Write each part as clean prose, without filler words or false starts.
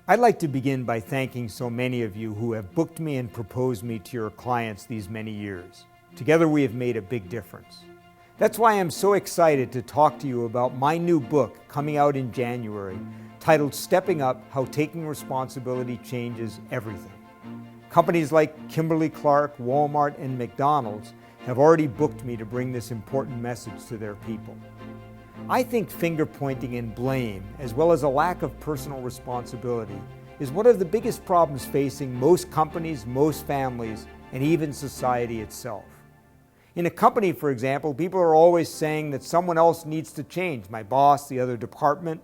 I'd like to begin by thanking so many of you who have booked me and proposed me to your clients these many years. Together we have made a big difference. That's why I'm so excited to talk to you about my new book coming out in January, titled Stepping Up: How Taking Responsibility Changes Everything. Companies like Kimberly-Clark, Walmart, and McDonald's have already booked me to bring this important message to their people. I think finger-pointing and blame, as well as a lack of personal responsibility, is one of the biggest problems facing most companies, most families, and even society itself. In a company, for example, people are always saying that someone else needs to change, my boss, the other department,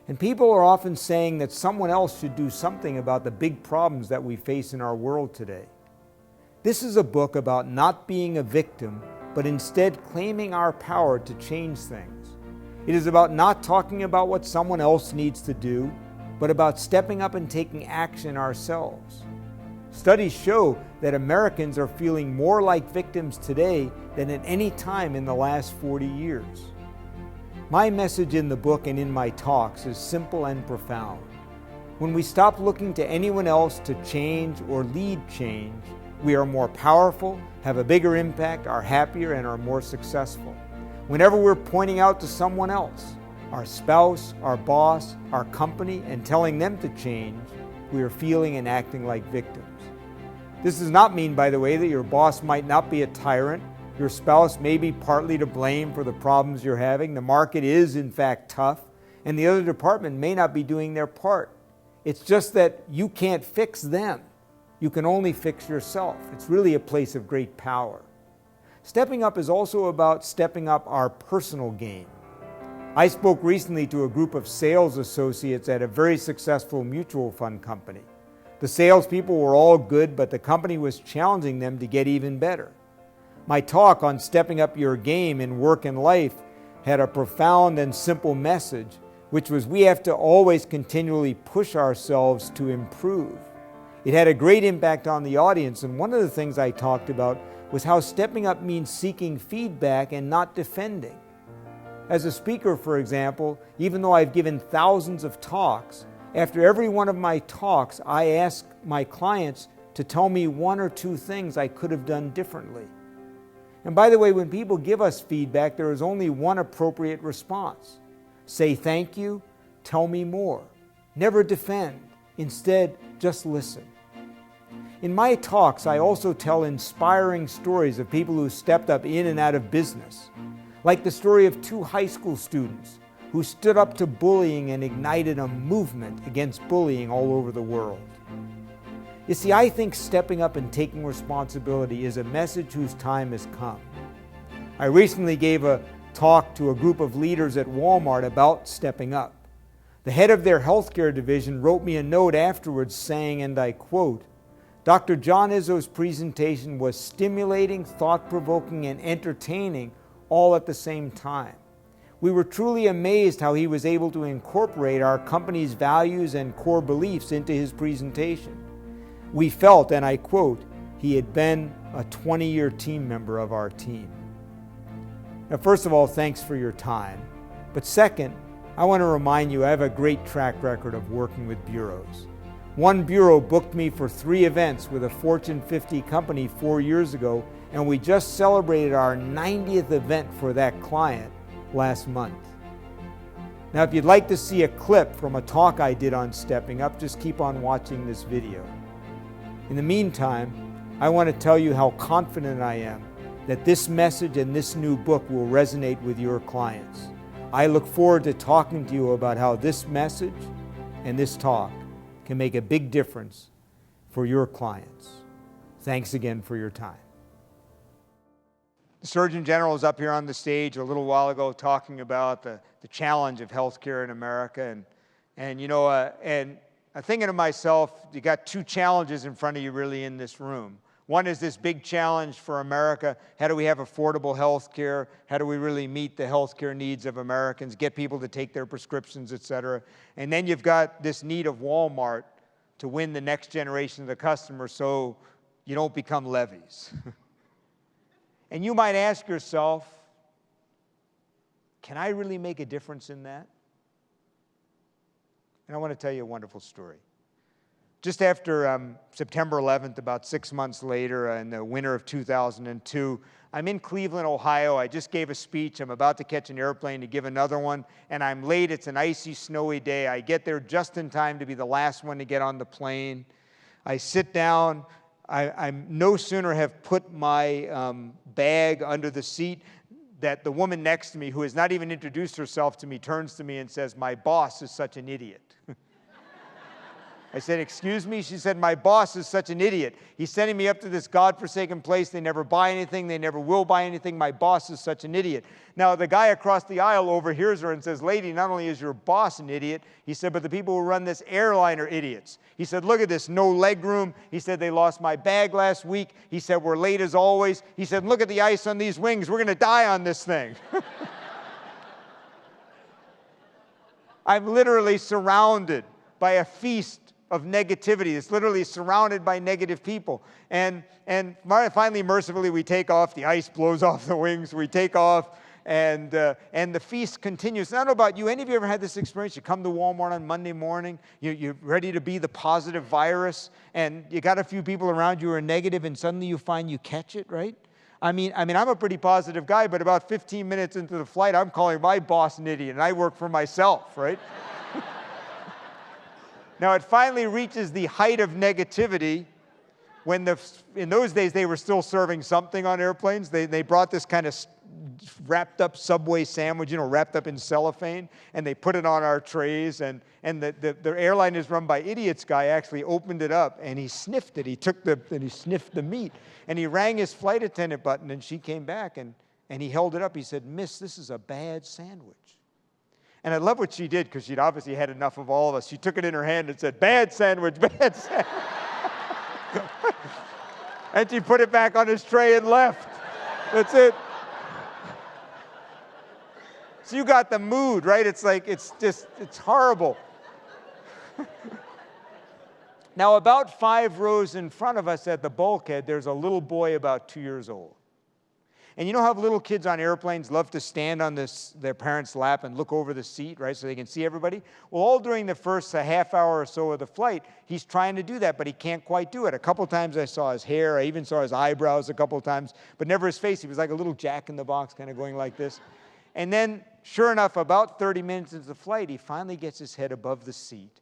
and people are often saying that someone else should do something about the big problems that we face in our world today. This is a book about not being a victim, but instead claiming our power to change things. It is about not talking about what someone else needs to do, but about stepping up and taking action ourselves. Studies show that Americans are feeling more like victims today than at any time in the last 40 years. My message in the book and in my talks is simple and profound. When we stop looking to anyone else to change or lead change, we are more powerful, have a bigger impact, are happier, and are more successful. Whenever we're pointing out to someone else, our spouse, our boss, our company, and telling them to change, we are feeling and acting like victims. This does not mean, by the way, that your boss might not be a tyrant. Your spouse may be partly to blame for the problems you're having. The market is, in fact, tough, and the other department may not be doing their part. It's just that you can't fix them. You can only fix yourself. It's really a place of great power. Stepping up is also about stepping up our personal game. I spoke recently to a group of sales associates at a very successful mutual fund company. The salespeople were all good, but the company was challenging them to get even better. My talk on stepping up your game in work and life had a profound and simple message, which was we have to always continually push ourselves to improve. It had a great impact on the audience, and one of the things I talked about was how stepping up means seeking feedback and not defending. As a speaker, for example, even though I've given thousands of talks, after every one of my talks, I ask my clients to tell me one or two things I could have done differently. And by the way, when people give us feedback, there is only one appropriate response. Say thank you, tell me more. Never defend. Instead, just listen. In my talks, I also tell inspiring stories of people who stepped up in and out of business, like the story of two high school students who stood up to bullying and ignited a movement against bullying all over the world. You see, I think stepping up and taking responsibility is a message whose time has come. I recently gave a talk to a group of leaders at Walmart about stepping up. The head of their healthcare division wrote me a note afterwards saying, and I quote, "Dr. John Izzo's presentation was stimulating, thought-provoking, and entertaining all at the same time. We were truly amazed how he was able to incorporate our company's values and core beliefs into his presentation. We felt," and I quote, "he had been a 20-year team member of our team." Now, first of all, thanks for your time. But second, I want to remind you I have a great track record of working with bureaus. One bureau booked me for 3 events with a Fortune 50 company 4 years ago, and we just celebrated our 90th event for that client last month. Now, if you'd like to see a clip from a talk I did on stepping up, just keep on watching this video. In the meantime, I want to tell you how confident I am that this message and this new book will resonate with your clients. I look forward to talking to you about how this message and this talk can make a big difference for your clients. Thanks again for your time. The Surgeon General was up here on the stage a little while ago talking about the challenge of healthcare in America. And I'm thinking to myself, you got 2 challenges in front of you really in this room. One is this big challenge for America. How do we have affordable health care? How do we really meet the health care needs of Americans, get people to take their prescriptions, et cetera? And then you've got this need of Walmart to win the next generation of the customer so you don't become levies. And you might ask yourself, can I really make a difference in that? And I want to tell you a wonderful story. Just after September 11th, about 6 months later, in the winter of 2002, I'm in Cleveland, Ohio. I just gave a speech. I'm about to catch an airplane to give another one, and I'm late. It's an icy, snowy day. I get there just in time to be the last one to get on the plane. I sit down. I no sooner have put my bag under the seat that the woman next to me, who has not even introduced herself to me, turns to me and says, "My boss is such an idiot." I said, "Excuse me?" She said, "My boss is such an idiot. He's sending me up to this godforsaken place. They never buy anything. They never will buy anything. My boss is such an idiot." Now, the guy across the aisle overhears her and says, "Lady, not only is your boss an idiot," he said, "but the people who run this airline are idiots." He said, "Look at this, no leg room." He said, "They lost my bag last week." He said, "We're late as always." He said, "Look at the ice on these wings. We're going to die on this thing." I'm literally surrounded by a feast of negativity. It's literally surrounded by negative people. And finally, mercifully, we take off. The ice blows off the wings. We take off, and the feast continues. I don't know about you. Any of you ever had this experience? You come to Walmart on Monday morning. You're ready to be the positive virus, and you got a few people around you who are negative, and suddenly you find you catch it, right? I mean, I'm a pretty positive guy, but about 15 minutes into the flight, I'm calling my boss an idiot, and I work for myself, right? Now, it finally reaches the height of negativity when in those days they were still serving something on airplanes. They brought this kind of wrapped up Subway sandwich, wrapped up in cellophane, and they put it on our trays. And the airline is run by idiots guy actually opened it up and he sniffed it. He sniffed the meat, and he rang his flight attendant button, and she came back and he held it up. He said, "Miss, this is a bad sandwich." And I love what she did, because she'd obviously had enough of all of us. She took it in her hand and said, "Bad sandwich, bad sandwich." And she put it back on his tray and left. That's it. So you got the mood, right? It's like, it's horrible. Now, about 5 rows in front of us at the bulkhead, there's a little boy about 2 years old. And you know how little kids on airplanes love to stand on their parents' lap and look over the seat, right, so they can see everybody? Well, all during the first half hour or so of the flight, he's trying to do that, but he can't quite do it. A couple times I saw his hair. I even saw his eyebrows a couple times, but never his face. He was like a little jack-in-the-box kind of going like this. And then, sure enough, about 30 minutes into the flight, he finally gets his head above the seat,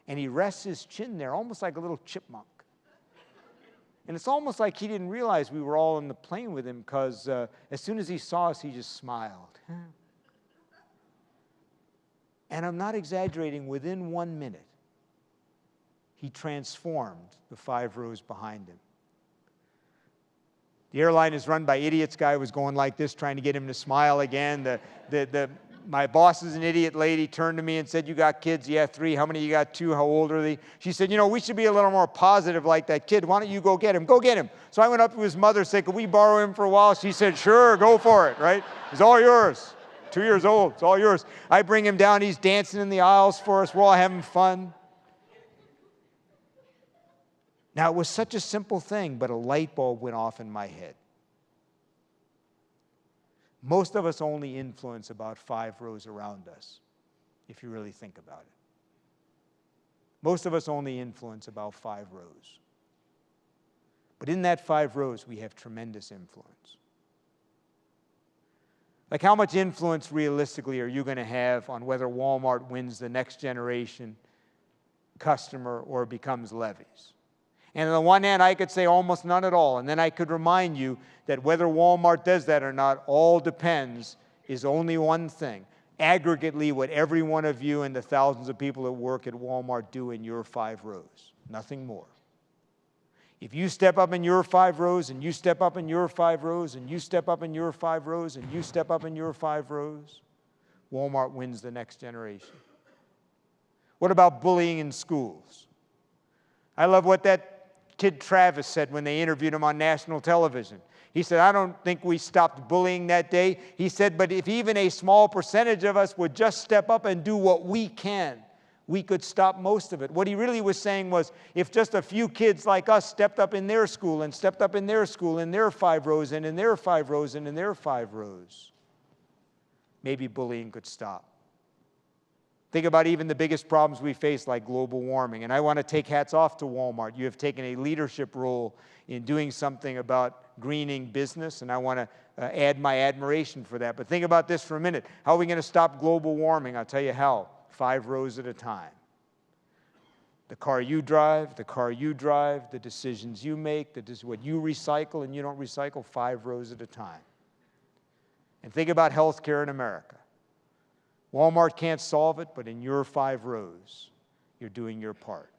and he rests his chin there, almost like a little chipmunk. And it's almost like he didn't realize we were all on the plane with him, because as soon as he saw us, he just smiled. And I'm not exaggerating, within 1 minute, he transformed the 5 rows behind him. The airline is run by idiots. Guy was going like this, trying to get him to smile again. My boss is an idiot lady, turned to me and said, "You got kids?" "Yeah, 3. How many you got? 2. How old are they?" She said, "We should be a little more positive like that kid. Why don't you go get him? Go get him." So I went up to his mother and said, "Could we borrow him for a while?" She said, "Sure, go for it," right? "He's all yours. 2 years old. It's all yours." I bring him down. He's dancing in the aisles for us. We're all having fun. Now, it was such a simple thing, but a light bulb went off in my head. Most of us only influence about 5 rows around us, if you really think about it. Most of us only influence about 5 rows. But in that 5 rows, we have tremendous influence. Like, how much influence realistically are you going to have on whether Walmart wins the next generation customer or becomes Levy's? And on the one hand, I could say almost none at all. And then I could remind you that whether Walmart does that or not, all depends, is only one thing. Aggregately, what every one of you and the thousands of people that work at Walmart do in your 5 rows. Nothing more. If you step up in your 5 rows, and you step up in your 5 rows, and you step up in your 5 rows, and you step up in your 5 rows, Walmart wins the next generation. What about bullying in schools? I love what that kid Travis said when they interviewed him on national television. He said, "I don't think we stopped bullying that day." He said, "But if even a small percentage of us would just step up and do what we can, we could stop most of it." What he really was saying was, if just a few kids like us stepped up in their school and stepped up in their school, in their 5 rows and in their 5 rows and in their 5 rows, maybe bullying could stop. Think about even the biggest problems we face, like global warming. And I want to take hats off to Walmart. You have taken a leadership role in doing something about greening business, and I want to add my admiration for that. But think about this for a minute. How are we going to stop global warming? I'll tell you how. 5 rows at a time. The car you drive, the decisions you make, what you recycle and you don't recycle, 5 rows at a time. And think about healthcare in America. Walmart can't solve it, but in your 5 rows, you're doing your part.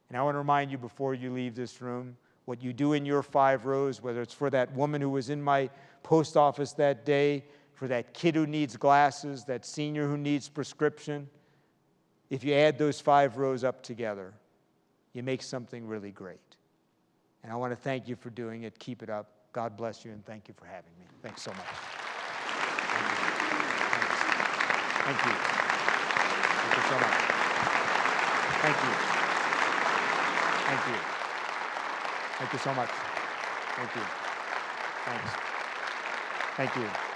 And I want to remind you before you leave this room, what you do in your 5 rows, whether it's for that woman who was in my post office that day, for that kid who needs glasses, that senior who needs prescription, if you add those 5 rows up together, you make something really great. And I want to thank you for doing it. Keep it up. God bless you, and thank you for having me. Thanks so much. Thank you. Thank you so much. Thank you. Thank you. Thank you so much. Thank you. Thanks. Thank you.